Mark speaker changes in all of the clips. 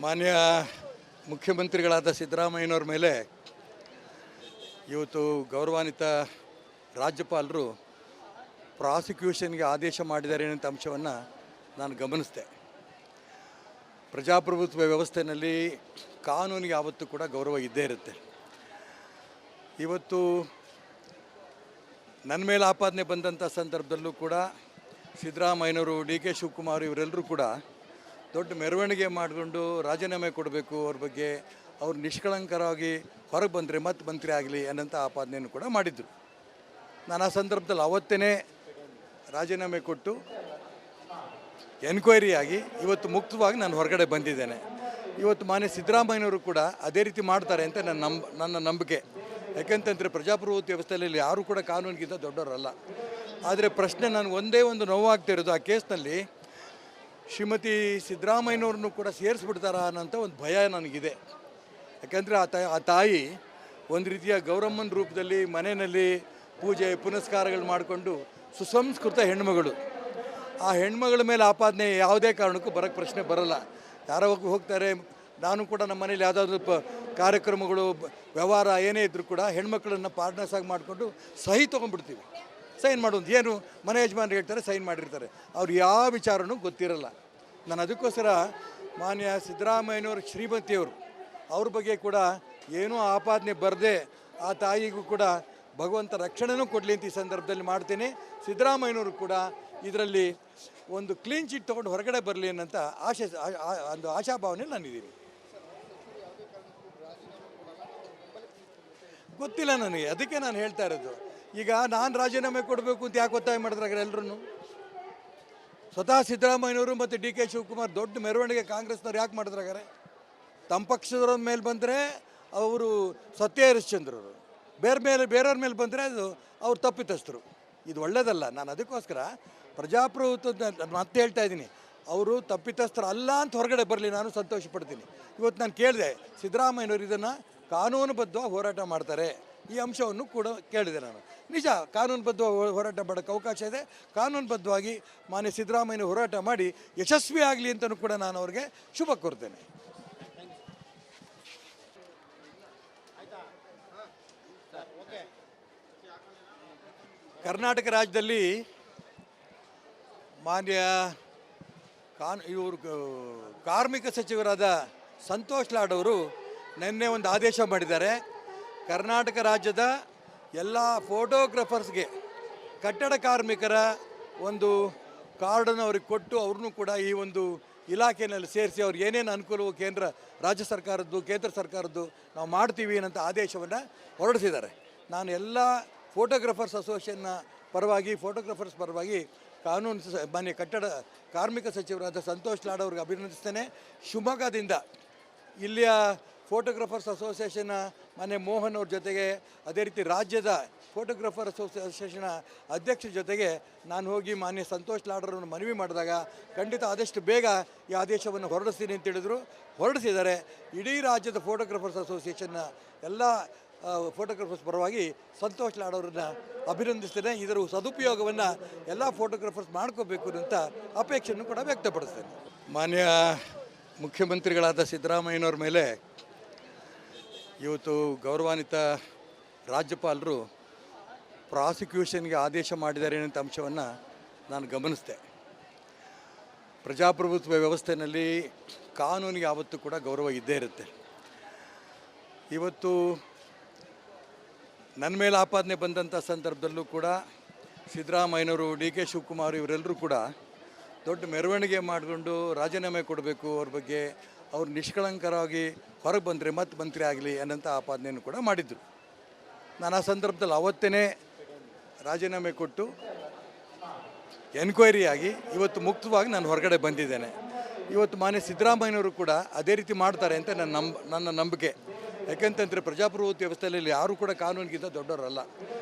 Speaker 1: ಮಾನ್ಯ ಮುಖ್ಯಮಂತ್ರಿಗಳಾದ ಸಿದ್ದರಾಮಯ್ಯನವ್ರ ಮೇಲೆ ಇವತ್ತು ಗೌರವಾನ್ವಿತ ರಾಜ್ಯಪಾಲರು ಪ್ರಾಸಿಕ್ಯೂಷನ್ಗೆ ಆದೇಶ ಮಾಡಿದ್ದಾರೆ ಅನ್ನೋ ಅಂಶವನ್ನು ನಾನು ಗಮನಿಸಿದೆ. ಪ್ರಜಾಪ್ರಭುತ್ವ ವ್ಯವಸ್ಥೆಯಲ್ಲಿ ಕಾನೂನಿಗೆ ಯಾವತ್ತೂ ಕೂಡ ಗೌರವ ಇದ್ದೇ ಇರುತ್ತೆ. ಇವತ್ತು ನನ್ನ ಮೇಲೆ ಆಪಾದನೆ ಬಂದಂಥ ಸಂದರ್ಭದಲ್ಲೂ ಕೂಡ ಸಿದ್ದರಾಮಯ್ಯನವರು, ಡಿ ಕೆ ಶಿವಕುಮಾರ್ ಇವರೆಲ್ಲರೂ ಕೂಡ ದೊಡ್ಡ ಮೆರವಣಿಗೆ ಮಾಡಿಕೊಂಡು ರಾಜೀನಾಮೆ ಕೊಡಬೇಕು, ಅವ್ರ ಬಗ್ಗೆ ಅವ್ರು ನಿಷ್ಕಳಂಕರಾಗಿ ಹೊರಗೆ ಬಂದರೆ ಮತ್ತೆ ಮಂತ್ರಿ ಆಗಲಿ ಅನ್ನೋಂಥ ಆಪಾದನೆಯನ್ನು ಕೂಡ ಮಾಡಿದರು. ನಾನು ಆ ಸಂದರ್ಭದಲ್ಲಿ ಅವತ್ತೇ ರಾಜೀನಾಮೆ ಕೊಟ್ಟು ಎನ್ಕ್ವೈರಿ ಆಗಿ ಇವತ್ತು ಮುಕ್ತವಾಗಿ ನಾನು ಹೊರಗಡೆ ಬಂದಿದ್ದೇನೆ. ಇವತ್ತು ಮಾನ್ಯ ಸಿದ್ದರಾಮಯ್ಯನವರು ಕೂಡ ಅದೇ ರೀತಿ ಮಾಡ್ತಾರೆ ಅಂತ ನನ್ನ ನಂಬಿಕೆ. ಯಾಕೆಂತಂದರೆ ಪ್ರಜಾಪ್ರಭುತ್ವ ವ್ಯವಸ್ಥೆಯಲ್ಲಿ ಯಾರೂ ಕೂಡ ಕಾನೂನಿಗಿಂತ ದೊಡ್ಡವರಲ್ಲ. ಆದರೆ ಪ್ರಶ್ನೆ ನನಗೆ ಒಂದೇ ಒಂದು ನೋವಾಗ್ತಿರೋದು, ಆ ಕೇಸ್ನಲ್ಲಿ ಶ್ರೀಮತಿ ಸಿದ್ದರಾಮಯ್ಯನವ್ರನ್ನೂ ಕೂಡ ಸೇರಿಸ್ಬಿಡ್ತಾರಾ ಅನ್ನೋಂಥ ಒಂದು ಭಯ ನನಗಿದೆ. ಯಾಕೆಂದರೆ ಆ ತಾಯಿ ಒಂದು ರೀತಿಯ ಗೌರಮ್ಮನ ರೂಪದಲ್ಲಿ ಮನೆಯಲ್ಲಿ ಪೂಜೆ ಪುನಸ್ಕಾರಗಳು ಮಾಡಿಕೊಂಡು ಸುಸಂಸ್ಕೃತ ಹೆಣ್ಮಗಳು. ಆ ಹೆಣ್ಮಗಳ ಮೇಲೆ ಆಪಾದನೆ ಯಾವುದೇ ಕಾರಣಕ್ಕೂ ಬರೋಕ್ಕೆ ಪ್ರಶ್ನೆ ಬರೋಲ್ಲ. ಯಾರೋ ಹೋಗ್ತಾರೆ. ನಾನು ಕೂಡ ನಮ್ಮ ಮನೇಲಿ ಯಾವುದಾದ್ರೂ ಕಾರ್ಯಕ್ರಮಗಳು ವ್ಯವಹಾರ ಏನೇ ಇದ್ದರೂ ಕೂಡ ಹೆಣ್ಮಕ್ಳನ್ನು ಪಾರ್ಟ್ನರ್ಸ್ ಆಗಿ ಮಾಡಿಕೊಂಡು ಸಹಿ ತೊಗೊಂಡ್ಬಿಡ್ತೀವಿ. ಸೈನ್ ಮಾಡೋದು ಏನು ಮನೆ ಯಜಮಾನ್ರು ಹೇಳ್ತಾರೆ, ಸೈನ್ ಮಾಡಿರ್ತಾರೆ. ಅವ್ರು ಯಾವ ವಿಚಾರನೂ ಗೊತ್ತಿರಲ್ಲ. ನಾನು ಅದಕ್ಕೋಸ್ಕರ ಮಾನ್ಯ ಸಿದ್ದರಾಮಯ್ಯನವರು ಶ್ರೀಮತಿಯವರು ಅವ್ರ ಬಗ್ಗೆ ಕೂಡ ಏನೂ ಆಪಾದನೆ ಬರದೆ ಆ ತಾಯಿಗೂ ಕೂಡ ಭಗವಂತ ರಕ್ಷಣೆನೂ ಕೊಡಲಿ ಅಂತ ಈ ಸಂದರ್ಭದಲ್ಲಿ ಮಾಡ್ತೀನಿ. ಸಿದ್ದರಾಮಯ್ಯನವರು ಕೂಡ ಇದರಲ್ಲಿ ಒಂದು ಕ್ಲೀನ್ ಚಿಟ್ ತೊಗೊಂಡು ಹೊರಗಡೆ ಬರಲಿ ಅನ್ನೋಂಥ ಒಂದು ಆಶಾಭಾವನೆ ನಾನಿದ್ದೀನಿ. ಗೊತ್ತಿಲ್ಲ ನನಗೆ, ಅದಕ್ಕೆ ನಾನು ಹೇಳ್ತಾ ಇರೋದು. ಈಗ ನಾನು ರಾಜೀನಾಮೆ ಕೊಡಬೇಕು ಅಂತ ಯಾಕೆ ಒತ್ತಾಯ ಮಾಡಿದ್ರಾಗ ಎಲ್ಲರೂ? ಸ್ವತಃ ಸಿದ್ದರಾಮಯ್ಯನವರು ಮತ್ತು ಡಿ ಕೆ ಶಿವಕುಮಾರ್ ದೊಡ್ಡ ಮೆರವಣಿಗೆ ಕಾಂಗ್ರೆಸ್ನವ್ರು ಯಾಕೆ ಮಾಡಿದ್ರಾಗಾರೆ? ತಮ್ಮ ಪಕ್ಷದವ್ರ ಮೇಲೆ ಬಂದರೆ ಅವರು ಸತ್ಯ ಹರಿಶ್ಚಂದ್ರರು, ಬೇರೆಯವ್ರ ಮೇಲೆ ಬಂದರೆ ಅದು ಅವ್ರು ತಪ್ಪಿತಸ್ಥರು. ಇದು ಒಳ್ಳೆಯದಲ್ಲ. ನಾನು ಅದಕ್ಕೋಸ್ಕರ ಪ್ರಜಾಪ್ರಭುತ್ವದ ಮತ್ತೆ ಹೇಳ್ತಾ ಇದ್ದೀನಿ, ಅವರು ತಪ್ಪಿತಸ್ಥರು ಅಲ್ಲ ಅಂತ ಹೊರಗಡೆ ಬರಲಿ, ನಾನು ಸಂತೋಷ ಪಡ್ತೀನಿ. ಇವತ್ತು ನಾನು ಕೇಳಿದೆ, ಸಿದ್ದರಾಮಯ್ಯನವರು ಇದನ್ನು ಕಾನೂನುಬದ್ಧವಾಗಿ ಹೋರಾಟ ಮಾಡ್ತಾರೆ, ಈ ಅಂಶವನ್ನು ಕೂಡ ಕೇಳಿದೆ ನಾನು. ನಿಜ, ಕಾನೂನುಬದ್ಧವಾಗಿ ಹೋರಾಟ ಮಾಡೋಕ್ಕೆ ಅವಕಾಶ ಇದೆ. ಕಾನೂನುಬದ್ಧವಾಗಿ ಮಾನ್ಯ ಸಿದ್ದರಾಮಯ್ಯ ಹೋರಾಟ ಮಾಡಿ ಯಶಸ್ವಿ ಆಗಲಿ ಅಂತಲೂ ಕೂಡ ನಾನು ಅವ್ರಿಗೆ ಶುಭ ಕೋರ್ತೇನೆ. ಕರ್ನಾಟಕ ರಾಜ್ಯದಲ್ಲಿ ಮಾನ್ಯ ಇವರು ಕಾರ್ಮಿಕ ಸಚಿವರಾದ ಸಂತೋಷ್ ಲಾಡ್ ಅವರು ನಿನ್ನೆ ಒಂದು ಆದೇಶ ಮಾಡಿದ್ದಾರೆ. ಕರ್ನಾಟಕ ರಾಜ್ಯದ ಎಲ್ಲ ಫೋಟೋಗ್ರಾಫರ್ಸ್ಗೆ ಕಟ್ಟಡ ಕಾರ್ಮಿಕರ ಒಂದು ಕಾರ್ಡನ್ನು ಅವ್ರಿಗೆ ಕೊಟ್ಟು ಅವ್ರನ್ನೂ ಕೂಡ ಈ ಒಂದು ಇಲಾಖೆಯಲ್ಲಿ ಸೇರಿಸಿ ಅವ್ರಿಗೆ ಏನೇನು ಅನುಕೂಲವೋ ರಾಜ್ಯ ಸರ್ಕಾರದ್ದು ಕೇಂದ್ರ ಸರ್ಕಾರದ್ದು ನಾವು ಮಾಡ್ತೀವಿ ಅನ್ನೋಂಥ ಆದೇಶವನ್ನು ಹೊರಡಿಸಿದ್ದಾರೆ. ನಾನು ಎಲ್ಲ ಫೋಟೋಗ್ರಾಫರ್ಸ್ ಅಸೋಸಿಯೇಷನ್ನ ಫೋಟೋಗ್ರಾಫರ್ಸ್ ಪರವಾಗಿ ಮಾನ್ಯ ಕಟ್ಟಡ ಕಾರ್ಮಿಕ ಸಚಿವರಾದ ಸಂತೋಷ್ ಲಾಡ್ ಅವ್ರಿಗೆ ಅಭಿನಂದಿಸ್ತೇನೆ. ಶಿವಮೊಗ್ಗದಿಂದ ಇಲ್ಲಿಯ ಫೋಟೋಗ್ರಾಫರ್ಸ್ ಅಸೋಸಿಯೇಷನ್ನ ಮಾನ್ಯ ಮೋಹನ್ ಅವ್ರ ಜೊತೆಗೆ, ಅದೇ ರೀತಿ ರಾಜ್ಯದ ಫೋಟೋಗ್ರಾಫರ್ ಅಸೋಸಿಯೇಷನ್ನ ಅಧ್ಯಕ್ಷರ ಜೊತೆಗೆ ನಾನು ಹೋಗಿ ಮಾನ್ಯ ಸಂತೋಷ್ ಲಾಡ್ರನ್ನು ಮನವಿ ಮಾಡಿದಾಗ ಖಂಡಿತ ಆದಷ್ಟು ಬೇಗ ಈ ಆದೇಶವನ್ನು ಹೊರಡಿಸ್ತೀನಿ ಅಂತ ಹೇಳಿದರು. ಹೊರಡಿಸಿದ್ದಾರೆ. ಇಡೀ ರಾಜ್ಯದ ಫೋಟೋಗ್ರಾಫರ್ಸ್ ಅಸೋಸಿಯೇಷನ್ನ ಎಲ್ಲ ಫೋಟೋಗ್ರಾಫರ್ಸ್ ಪರವಾಗಿ ಸಂತೋಷ್ ಲಾಡ್ ಅವರನ್ನ ಅಭಿನಂದಿಸ್ತೇನೆ. ಇದರ ಸದುಪಯೋಗವನ್ನು ಎಲ್ಲ ಫೋಟೋಗ್ರಾಫರ್ಸ್ ಮಾಡ್ಕೋಬೇಕು ಅಂತ ಅಪೇಕ್ಷೆಯನ್ನು ಕೂಡ ವ್ಯಕ್ತಪಡಿಸ್ತೇನೆ. ಮಾನ್ಯ ಮುಖ್ಯಮಂತ್ರಿಗಳಾದ ಸಿದ್ದರಾಮಯ್ಯನವ್ರ ಮೇಲೆ ಇವತ್ತು ಗೌರವಾನ್ವಿತ ರಾಜ್ಯಪಾಲರು ಪ್ರಾಸಿಕ್ಯೂಷನ್ಗೆ ಆದೇಶ ಮಾಡಿದ್ದಾರೆ ಅನ್ನೋ ಅಂಶವನ್ನು ನಾನು ಗಮನಿಸಿದೆ. ಪ್ರಜಾಪ್ರಭುತ್ವ ವ್ಯವಸ್ಥೆಯಲ್ಲಿ ಕಾನೂನಿಗೆ ಯಾವತ್ತೂ ಕೂಡ ಗೌರವ ಇದ್ದೇ ಇರುತ್ತೆ. ಇವತ್ತು ನನ್ನ ಮೇಲೆ ಆಪಾದನೆ ಬಂದಂಥ ಸಂದರ್ಭದಲ್ಲೂ ಕೂಡ ಸಿದ್ದರಾಮಯ್ಯನವರು, ಡಿ ಕೆ ಶಿವಕುಮಾರ್ ಇವರೆಲ್ಲರೂ ಕೂಡ ದೊಡ್ಡ ಮೆರವಣಿಗೆ ಮಾಡಿಕೊಂಡು ರಾಜೀನಾಮೆ ಕೊಡಬೇಕು, ಅವ್ರ ಬಗ್ಗೆ ಅವ್ರು ನಿಷ್ಕಳಂಕರಾಗಿ ಹೊರಗೆ ಬಂದರೆ ಮತ್ತೆ ಮಂತ್ರಿ ಆಗಲಿ ಅನ್ನೋಂಥ ಆಪಾದನೆಯನ್ನು ಕೂಡ ಮಾಡಿದರು. ನಾನು ಆ ಸಂದರ್ಭದಲ್ಲಿ ಅವತ್ತೇ ರಾಜೀನಾಮೆ ಕೊಟ್ಟು ಎನ್ಕ್ವೈರಿ ಆಗಿ ಇವತ್ತು ಮುಕ್ತವಾಗಿ ನಾನು ಹೊರಗಡೆ ಬಂದಿದ್ದೇನೆ. ಇವತ್ತು ಮಾನ್ಯ ಸಿದ್ದರಾಮಯ್ಯನವರು ಕೂಡ ಅದೇ ರೀತಿ ಮಾಡ್ತಾರೆ ಅಂತ ನನ್ನ ನಂಬಿಕೆ. ಯಾಕೆಂತಂದರೆ ಪ್ರಜಾಪ್ರಭುತ್ವ ವ್ಯವಸ್ಥೆಯಲ್ಲಿ ಯಾರೂ ಕೂಡ ಕಾನೂನಿಗಿಂತ ದೊಡ್ಡವರಲ್ಲ.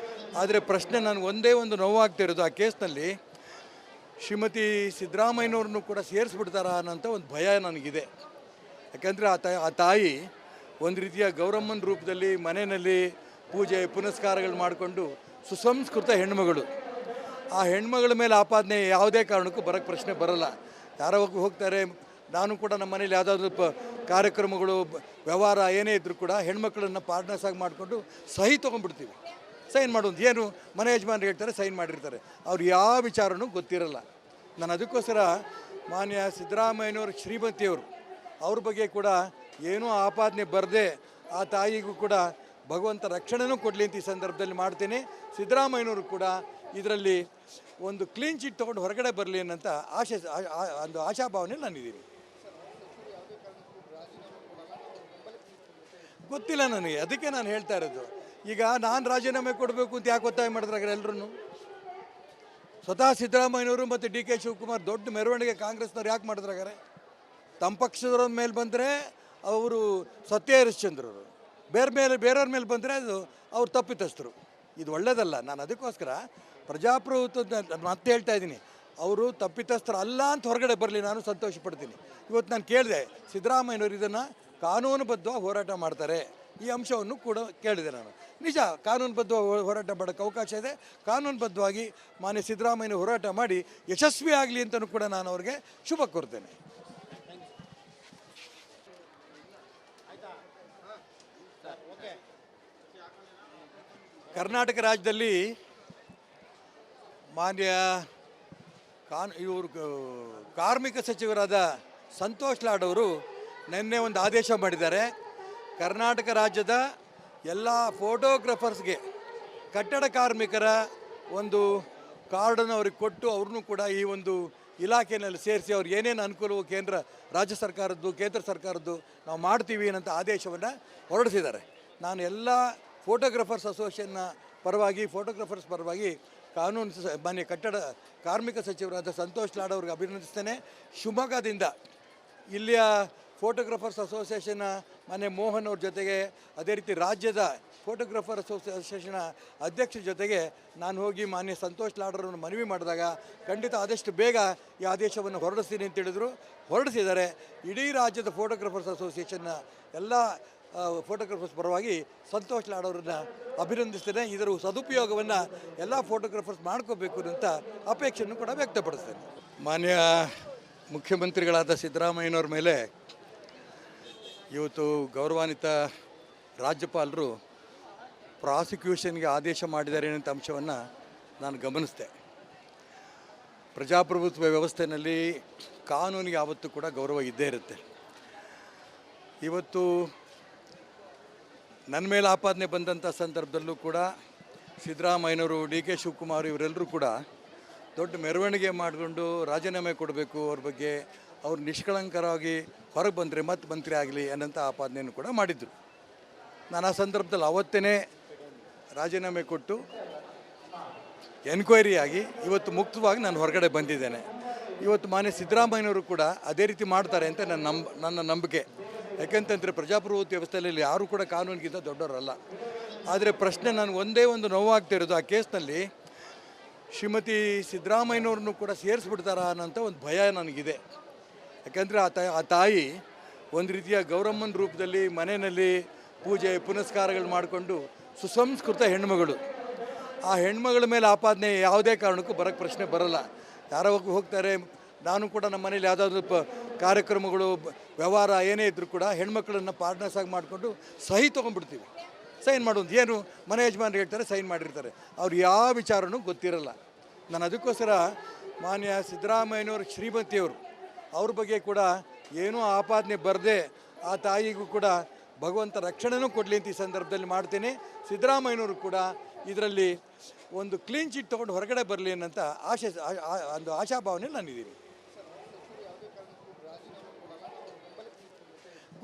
Speaker 1: ಆದರೆ ಪ್ರಶ್ನೆ ನನಗೆ ಒಂದೇ ಒಂದು ನೋವಾಗ್ತಿರೋದು, ಆ ಕೇಸ್ನಲ್ಲಿ ಶ್ರೀಮತಿ ಸಿದ್ದರಾಮಯ್ಯನವ್ರನ್ನೂ ಕೂಡ ಸೇರಿಸ್ಬಿಡ್ತಾರಾ ಅನ್ನೋಂಥ ಒಂದು ಭಯ ನನಗಿದೆ. ಯಾಕೆಂದರೆ ಆ ತಾಯಿ ಒಂದು ರೀತಿಯ ಗೌರಮ್ಮನ ರೂಪದಲ್ಲಿ ಮನೆಯಲ್ಲಿ ಪೂಜೆ ಪುನಸ್ಕಾರಗಳು ಮಾಡಿಕೊಂಡು ಸುಸಂಸ್ಕೃತ ಹೆಣ್ಮಗಳು. ಆ ಹೆಣ್ಮಗಳ ಮೇಲೆ ಆಪಾದನೆ ಯಾವುದೇ ಕಾರಣಕ್ಕೂ ಬರೋಕ್ಕೆ ಪ್ರಶ್ನೆ ಬರೋಲ್ಲ. ಯಾರೋ ಹೋಗ್ತಾರೆ. ನಾನು ಕೂಡ ನಮ್ಮ ಮನೇಲಿ ಯಾವುದಾದ್ರೂ ಕಾರ್ಯಕ್ರಮಗಳು ವ್ಯವಹಾರ ಏನೇ ಇದ್ದರೂ ಕೂಡ ಹೆಣ್ಮಕ್ಳನ್ನು ಪಾರ್ಟ್ನರ್ಸ್ ಆಗಿ ಮಾಡಿಕೊಂಡು ಸಹಿ ತೊಗೊಂಡ್ಬಿಡ್ತೀವಿ. ಸೈನ್ ಮಾಡೋದು ಏನು ಮನೆ ಯಜಮಾನ್ರು ಹೇಳ್ತಾರೆ, ಸೈನ್ ಮಾಡಿರ್ತಾರೆ. ಅವ್ರು ಯಾವ ವಿಚಾರನೂ ಗೊತ್ತಿರಲ್ಲ. ನಾನು ಅದಕ್ಕೋಸ್ಕರ ಮಾನ್ಯ ಸಿದ್ದರಾಮಯ್ಯನವರು ಶ್ರೀಮತಿಯವರು ಅವ್ರ ಬಗ್ಗೆ ಕೂಡ ಏನೂ ಆಪಾದನೆ ಬರದೆ ಆ ತಾಯಿಗೂ ಕೂಡ ಭಗವಂತ ರಕ್ಷಣೆನೂ ಕೊಡಲಿ ಅಂತ ಈ ಸಂದರ್ಭದಲ್ಲಿ ಮಾಡ್ತೀನಿ. ಸಿದ್ದರಾಮಯ್ಯನವರು ಕೂಡ ಇದರಲ್ಲಿ ಒಂದು ಕ್ಲೀನ್ ಚಿಟ್ ತೊಗೊಂಡು ಹೊರಗಡೆ ಬರಲಿ ಅನ್ನೋಂಥ ಒಂದು ಆಶಾಭಾವನೆ ನಾನಿದ್ದೀನಿ. ಗೊತ್ತಿಲ್ಲ ನನಗೆ, ಅದಕ್ಕೆ ನಾನು ಹೇಳ್ತಾ ಇರೋದು. ಈಗ ನಾನು ರಾಜೀನಾಮೆ ಕೊಡಬೇಕು ಅಂತ ಯಾಕೆ ಒತ್ತಾಯ ಮಾಡಿದ್ರಾಗ ಎಲ್ಲರೂ? ಸ್ವತಃ ಸಿದ್ದರಾಮಯ್ಯನವರು ಮತ್ತು ಡಿ ಕೆ ಶಿವಕುಮಾರ್ ದೊಡ್ಡ ಮೆರವಣಿಗೆ ಕಾಂಗ್ರೆಸ್ನವ್ರು ಯಾಕೆ ಮಾಡಿದ್ರಾಗಾರೆ? ತಮ್ಮ ಪಕ್ಷದವ್ರ ಮೇಲೆ ಬಂದರೆ ಅವರು ಸತ್ಯ ಹರಿಶ್ಚಂದ್ರರು, ಬೇರೆಯವ್ರ ಮೇಲೆ ಬಂದರೆ ಅದು ಅವ್ರು ತಪ್ಪಿತಸ್ಥರು. ಇದು ಒಳ್ಳೆಯದಲ್ಲ. ನಾನು ಅದಕ್ಕೋಸ್ಕರ ಪ್ರಜಾಪ್ರಭುತ್ವದ ಮತ್ತೆ ಹೇಳ್ತಾ ಇದ್ದೀನಿ, ಅವರು ತಪ್ಪಿತಸ್ಥರು ಅಲ್ಲ ಅಂತ ಹೊರಗಡೆ ಬರಲಿ, ನಾನು ಸಂತೋಷ ಪಡ್ತೀನಿ. ಇವತ್ತು ನಾನು ಕೇಳಿದೆ, ಸಿದ್ದರಾಮಯ್ಯನವರು ಇದನ್ನು ಕಾನೂನುಬದ್ಧವಾಗಿ ಹೋರಾಟ ಮಾಡ್ತಾರೆ, ಈ ಅಂಶವನ್ನು ಕೂಡ ಕೇಳಿದೆ ನಾನು. ನಿಜ, ಕಾನೂನುಬದ್ಧವಾಗಿ ಹೋರಾಟ ಮಾಡೋಕ್ಕೆ ಅವಕಾಶ ಇದೆ. ಕಾನೂನುಬದ್ಧವಾಗಿ ಮಾನ್ಯ ಸಿದ್ದರಾಮಯ್ಯನ ಹೋರಾಟ ಮಾಡಿ ಯಶಸ್ವಿ ಆಗಲಿ ಅಂತಲೂ ಕೂಡ ನಾನು ಅವ್ರಿಗೆ ಶುಭ ಕೋರ್ತೇನೆ. ಕರ್ನಾಟಕ ರಾಜ್ಯದಲ್ಲಿ ಮಾನ್ಯ ಕಾರ್ಮಿಕ ಸಚಿವರಾದ ಸಂತೋಷ್ ಲಾಡ್ ಅವರು ನಿನ್ನೆ ಒಂದು ಆದೇಶ ಮಾಡಿದ್ದಾರೆ. ಕರ್ನಾಟಕ ರಾಜ್ಯದ ಎಲ್ಲ ಫೋಟೋಗ್ರಾಫರ್ಸ್ಗೆ ಕಟ್ಟಡ ಕಾರ್ಮಿಕರ ಒಂದು ಕಾರ್ಡನ್ನು ಅವ್ರಿಗೆ ಕೊಟ್ಟು ಅವ್ರನ್ನೂ ಕೂಡ ಈ ಒಂದು ಇಲಾಖೆಯಲ್ಲಿ ಸೇರಿಸಿ ಅವ್ರು ಏನೇನು ಅನುಕೂಲವು ರಾಜ್ಯ ಸರ್ಕಾರದ್ದು ಕೇಂದ್ರ ಸರ್ಕಾರದ್ದು ನಾವು ಮಾಡ್ತೀವಿ ಅನ್ನೋಂಥ ಆದೇಶವನ್ನು ಹೊರಡಿಸಿದ್ದಾರೆ. ನಾನು ಎಲ್ಲ ಫೋಟೋಗ್ರಾಫರ್ಸ್ ಅಸೋಸಿಯೇಷನ್ನ ಫೋಟೋಗ್ರಾಫರ್ಸ್ ಪರವಾಗಿ ಮಾನ್ಯ ಕಟ್ಟಡ ಕಾರ್ಮಿಕ ಸಚಿವರಾದ ಸಂತೋಷ್ ಲಾಡ್ ಅವ್ರಿಗೆ ಅಭಿನಂದಿಸ್ತೇನೆ. ಶಿವಮೊಗ್ಗದಿಂದ ಇಲ್ಲಿಯ ಫೋಟೋಗ್ರಾಫರ್ಸ್ ಅಸೋಸಿಯೇಷನ್ನ ಮಾನ್ಯ ಮೋಹನ್ ಅವ್ರ ಜೊತೆಗೆ, ಅದೇ ರೀತಿ ರಾಜ್ಯದ ಫೋಟೋಗ್ರಾಫರ್ ಅಸೋಸಿಯೇಷನ್ನ ಅಧ್ಯಕ್ಷರ ಜೊತೆಗೆ ನಾನು ಹೋಗಿ ಮಾನ್ಯ ಸಂತೋಷ್ ಲಾಡ್ ಅವರನ್ನು ಮನವಿ ಮಾಡಿದಾಗ ಖಂಡಿತ ಆದಷ್ಟು ಬೇಗ ಈ ಆದೇಶವನ್ನು ಹೊರಡಿಸ್ತೀನಿ ಅಂತ ಹೇಳಿದ್ರು. ಹೊರಡಿಸಿದ್ದಾರೆ. ಇಡೀ ರಾಜ್ಯದ ಫೋಟೋಗ್ರಾಫರ್ಸ್ ಅಸೋಸಿಯೇಷನ್ನ ಎಲ್ಲ ಫೋಟೋಗ್ರಾಫರ್ಸ್ ಪರವಾಗಿ ಸಂತೋಷ್ ಲಾಡ್ ಅವರನ್ನು ಅಭಿನಂದಿಸ್ತೇನೆ. ಇದರ ಸದುಪಯೋಗವನ್ನು ಎಲ್ಲ ಫೋಟೋಗ್ರಾಫರ್ಸ್ ಮಾಡ್ಕೋಬೇಕು ಅಂತ ಅಪೇಕ್ಷೆಯನ್ನು ಕೂಡ ವ್ಯಕ್ತಪಡಿಸ್ತೇನೆ. ಮಾನ್ಯ ಮುಖ್ಯಮಂತ್ರಿಗಳಾದ ಸಿದ್ದರಾಮಯ್ಯನವ್ರ ಮೇಲೆ ಇವತ್ತು ಗೌರವಾನ್ವಿತ ರಾಜ್ಯಪಾಲರು ಪ್ರಾಸಿಕ್ಯೂಷನ್ಗೆ ಆದೇಶ ಮಾಡಿದ್ದಾರೆ ಅನ್ನೋ ಅಂಶವನ್ನು ನಾನು ಗಮನಿಸಿದೆ. ಪ್ರಜಾಪ್ರಭುತ್ವ ವ್ಯವಸ್ಥೆಯಲ್ಲಿ ಕಾನೂನಿಗೆ ಯಾವತ್ತೂ ಕೂಡ ಗೌರವ ಇದ್ದೇ ಇರುತ್ತೆ. ಇವತ್ತು ನನ್ನ ಮೇಲೆ ಆಪಾದನೆ ಬಂದಂಥ ಸಂದರ್ಭದಲ್ಲೂ ಕೂಡ ಸಿದ್ದರಾಮಯ್ಯನವರು, ಡಿ ಕೆ ಶಿವಕುಮಾರ್ ಇವರೆಲ್ಲರೂ ಕೂಡ ದೊಡ್ಡ ಮೆರವಣಿಗೆ ಮಾಡಿಕೊಂಡು ರಾಜೀನಾಮೆ ಕೊಡಬೇಕು, ಅವ್ರ ಬಗ್ಗೆ ಅವ್ರು ನಿಷ್ಕಳಂಕರಾಗಿ ಹೊರಗೆ ಬಂದರೆ ಮತ್ತೆ ಮಂತ್ರಿ ಆಗಲಿ ಅನ್ನೋಂಥ ಆಪಾದನೆಯನ್ನು ಕೂಡ ಮಾಡಿದರು. ನಾನು ಆ ಸಂದರ್ಭದಲ್ಲಿ ಅವತ್ತೇ ರಾಜೀನಾಮೆ ಕೊಟ್ಟು ಎನ್ಕ್ವೈರಿ ಆಗಿ ಇವತ್ತು ಮುಕ್ತವಾಗಿ ನಾನು ಹೊರಗಡೆ ಬಂದಿದ್ದೇನೆ. ಇವತ್ತು ಮಾನ್ಯ ಸಿದ್ದರಾಮಯ್ಯನವರು ಕೂಡ ಅದೇ ರೀತಿ ಮಾಡ್ತಾರೆ ಅಂತ ನನ್ನ ನಂಬಿಕೆ. ಯಾಕೆಂತಂದರೆ ಪ್ರಜಾಪ್ರಭುತ್ವ ವ್ಯವಸ್ಥೆಯಲ್ಲಿ ಯಾರೂ ಕೂಡ ಕಾನೂನಿಗಿಂತ ದೊಡ್ಡವರಲ್ಲ. ಆದರೆ ಪ್ರಶ್ನೆ ನನಗೆ ಒಂದೇ ಒಂದು ನೋವಾಗ್ತಿರೋದು, ಆ ಕೇಸ್ನಲ್ಲಿ ಶ್ರೀಮತಿ ಸಿದ್ದರಾಮಯ್ಯನವ್ರನ್ನೂ ಕೂಡ ಸೇರಿಸ್ಬಿಡ್ತಾರಾ ಅನ್ನೋಂಥ ಒಂದು ಭಯ ನನಗಿದೆ. ಯಾಕೆಂದರೆ ಆ ತಾಯಿ ಒಂದು ರೀತಿಯ ಗೌರಮ್ಮನ ರೂಪದಲ್ಲಿ ಮನೆಯಲ್ಲಿ ಪೂಜೆ ಪುನಸ್ಕಾರಗಳು ಮಾಡಿಕೊಂಡು ಸುಸಂಸ್ಕೃತ ಹೆಣ್ಮಗಳು. ಆ ಹೆಣ್ಮಗಳ ಮೇಲೆ ಆಪಾದನೆ ಯಾವುದೇ ಕಾರಣಕ್ಕೂ ಬರೋಕ್ಕೆ ಪ್ರಶ್ನೆ ಬರೋಲ್ಲ. ಯಾರೋ ಹೋಗ್ತಾರೆ, ನಾನು ಕೂಡ ನಮ್ಮ ಮನೇಲಿ ಯಾವುದಾದ್ರೂ ಕಾರ್ಯಕ್ರಮಗಳು ವ್ಯವಹಾರ ಏನೇ ಇದ್ದರೂ ಕೂಡ ಹೆಣ್ಮಕ್ಳನ್ನು ಪಾರ್ಟ್ನರ್ಸ್ ಆಗಿ ಮಾಡಿಕೊಂಡು ಸಹಿ ತೊಗೊಂಡ್ಬಿಡ್ತೀವಿ. ಸೈನ್ ಮಾಡೋದು ಏನು ಮನೆ ಯಜಮಾನ್ರು ಹೇಳ್ತಾರೆ, ಸೈನ್ ಮಾಡಿರ್ತಾರೆ. ಅವ್ರು ಯಾವ ವಿಚಾರನೂ ಗೊತ್ತಿರಲ್ಲ. ನಾನು ಅದಕ್ಕೋಸ್ಕರ ಮಾನ್ಯ ಸಿದ್ದರಾಮಯ್ಯನವರು ಶ್ರೀಮತಿಯವರು ಅವ್ರ ಬಗ್ಗೆ ಕೂಡ ಏನೂ ಆಪಾದನೆ ಬರದೆ ಆ ತಾಯಿಗೂ ಕೂಡ ಭಗವಂತ ರಕ್ಷಣೆನೂ ಕೊಡಲಿ ಅಂತ ಈ ಸಂದರ್ಭದಲ್ಲಿ ಮಾಡ್ತೀನಿ. ಸಿದ್ದರಾಮಯ್ಯನವರು ಕೂಡ ಇದರಲ್ಲಿ ಒಂದು ಕ್ಲೀನ್ ಚಿಟ್ ತೊಗೊಂಡು ಹೊರಗಡೆ ಬರಲಿ ಅನ್ನೋಂಥ ಒಂದು ಆಶಾಭಾವನೆ ನಾನಿದ್ದೀನಿ.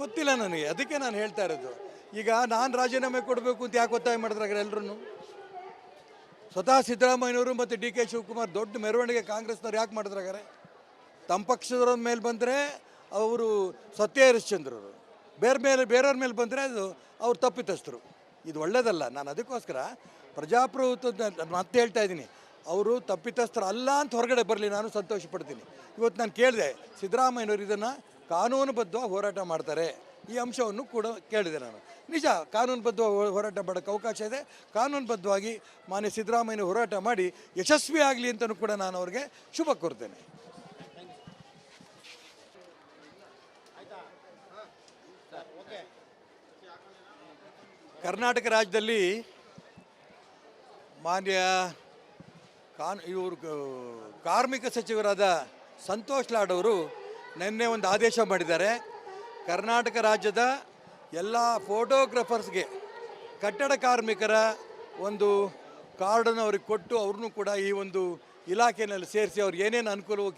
Speaker 1: ಗೊತ್ತಿಲ್ಲ ನನಗೆ, ಅದಕ್ಕೆ ನಾನು ಹೇಳ್ತಾ ಇರೋದು. ಈಗ ನಾನು ರಾಜೀನಾಮೆ ಕೊಡಬೇಕು ಅಂತ ಯಾಕೆ ಒತ್ತಾಯ ಮಾಡಿದ್ರಾಗ ಎಲ್ಲರೂ? ಸ್ವತಃ ಸಿದ್ದರಾಮಯ್ಯನವರು ಮತ್ತು ಡಿ ಕೆ ಶಿವಕುಮಾರ್ ದೊಡ್ಡ ಮೆರವಣಿಗೆ ಕಾಂಗ್ರೆಸ್ನವ್ರು ಯಾಕೆ ಮಾಡಿದ್ರಾಗಾರೆ? ತಮ್ಮ ಪಕ್ಷದವ್ರ ಮೇಲೆ ಬಂದರೆ ಅವರು ಸತ್ಯ ಹರಿಶ್ಚಂದ್ರರು, ಬೇರೆಯವ್ರ ಮೇಲೆ ಬಂದರೆ ಅದು ಅವ್ರು ತಪ್ಪಿತಸ್ಥರು. ಇದು ಒಳ್ಳೆಯದಲ್ಲ. ನಾನು ಅದಕ್ಕೋಸ್ಕರ ಪ್ರಜಾಪ್ರಭುತ್ವದ ಮತ್ತೆ ಹೇಳ್ತಾ ಇದ್ದೀನಿ, ಅವರು ತಪ್ಪಿತಸ್ಥರು ಅಲ್ಲ ಅಂತ ಹೊರಗಡೆ ಬರಲಿ, ನಾನು ಸಂತೋಷ ಪಡ್ತೀನಿ. ಇವತ್ತು ನಾನು ಕೇಳಿದೆ, ಸಿದ್ದರಾಮಯ್ಯನವರು ಇದನ್ನು ಕಾನೂನುಬದ್ಧವಾಗಿ ಹೋರಾಟ ಮಾಡ್ತಾರೆ, ಈ ಅಂಶವನ್ನು ಕೂಡ ಕೇಳಿದೆ ನಾನು. ನಿಜ, ಕಾನೂನುಬದ್ಧವಾಗಿ ಹೋರಾಟ ಮಾಡೋಕ್ಕೆ ಅವಕಾಶ ಇದೆ. ಕಾನೂನುಬದ್ಧವಾಗಿ ಮಾನ್ಯ ಸಿದ್ದರಾಮಯ್ಯನ ಹೋರಾಟ ಮಾಡಿ ಯಶಸ್ವಿ ಆಗಲಿ ಅಂತಲೂ ಕೂಡ ನಾನು ಅವ್ರಿಗೆ ಶುಭ ಕೋರ್ತೇನೆ. ಕರ್ನಾಟಕ ರಾಜ್ಯದಲ್ಲಿ ಮಾನ್ಯ ಕಾರ್ಮಿಕ ಸಚಿವರಾದ ಸಂತೋಷ್ ಲಾಡ್ ಅವರು ನಿನ್ನೆ ಒಂದು ಆದೇಶ ಮಾಡಿದ್ದಾರೆ. ಕರ್ನಾಟಕ ರಾಜ್ಯದ ಎಲ್ಲ ಫೋಟೋಗ್ರಾಫರ್ಸ್ಗೆ ಕಟ್ಟಡ ಕಾರ್ಮಿಕರ ಒಂದು ಕಾರ್ಡನ್ನು ಅವ್ರಿಗೆ ಕೊಟ್ಟು ಅವ್ರನ್ನೂ ಕೂಡ ಈ ಒಂದು ಇಲಾಖೆಯಲ್ಲಿ ಸೇರಿಸಿ ಅವ್ರಿಗೆ ಏನೇನು ಅನುಕೂಲವೋ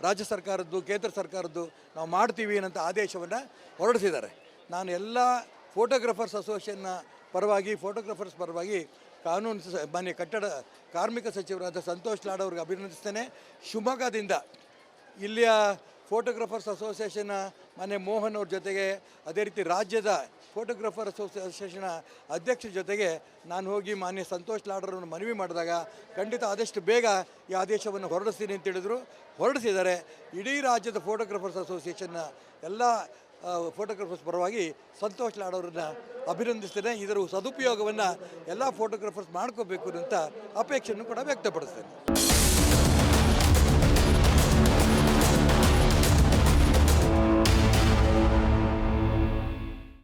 Speaker 1: ರಾಜ್ಯ ಸರ್ಕಾರದ್ದು ಕೇಂದ್ರ ಸರ್ಕಾರದ್ದು ನಾವು ಮಾಡ್ತೀವಿ ಅನ್ನೋಂಥ ಆದೇಶವನ್ನು ಹೊರಡಿಸಿದ್ದಾರೆ. ನಾನು ಎಲ್ಲ ಫೋಟೋಗ್ರಾಫರ್ಸ್ ಅಸೋಸಿಯೇಷನ್ನ ಫೋಟೋಗ್ರಾಫರ್ಸ್ ಪರವಾಗಿ ಮಾನ್ಯ ಕಟ್ಟಡ ಕಾರ್ಮಿಕ ಸಚಿವರಾದ ಸಂತೋಷ್ ಲಾಡ್ ಅವ್ರಿಗೆ ಅಭಿನಂದಿಸ್ತೇನೆ. ಶಿವಮೊಗ್ಗದಿಂದ ಇಲ್ಲಿಯ ಫೋಟೋಗ್ರಾಫರ್ಸ್ ಅಸೋಸಿಯೇಷನ್ನ ಮಾನ್ಯ ಮೋಹನ್ ಅವ್ರ ಜೊತೆಗೆ, ಅದೇ ರೀತಿ ರಾಜ್ಯದ ಫೋಟೋಗ್ರಾಫರ್ ಅಸೋಸಿಯೇಷನ್ನ ಅಧ್ಯಕ್ಷರ ಜೊತೆಗೆ ನಾನು ಹೋಗಿ ಮಾನ್ಯ ಸಂತೋಷ್ ಲಾಡ್ ಅವರನ್ನು ಮನವಿ ಮಾಡಿದಾಗ ಖಂಡಿತ ಆದಷ್ಟು ಬೇಗ ಈ ಆದೇಶವನ್ನು ಹೊರಡಿಸ್ತೀನಿ ಅಂತ ಹೇಳಿದ್ರು. ಹೊರಡಿಸಿದ್ದಾರೆ. ಇಡೀ ರಾಜ್ಯದ ಫೋಟೋಗ್ರಾಫರ್ಸ್ ಅಸೋಸಿಯೇಷನ್ನ ಎಲ್ಲ ಫೋಟೋಗ್ರಾಫರ್ಸ್ ಪರವಾಗಿ ಸಂತೋಷ್ ಲಾಡ್ ಅವರನ್ನು ಅಭಿನಂದಿಸ್ತೇನೆ. ಇದರ ಸದುಪಯೋಗವನ್ನು ಎಲ್ಲ ಫೋಟೋಗ್ರಾಫರ್ಸ್ ಮಾಡ್ಕೋಬೇಕು ಅಂತ ಅಪೇಕ್ಷೆಯನ್ನು ಕೂಡ ವ್ಯಕ್ತಪಡಿಸ್ತೇನೆ.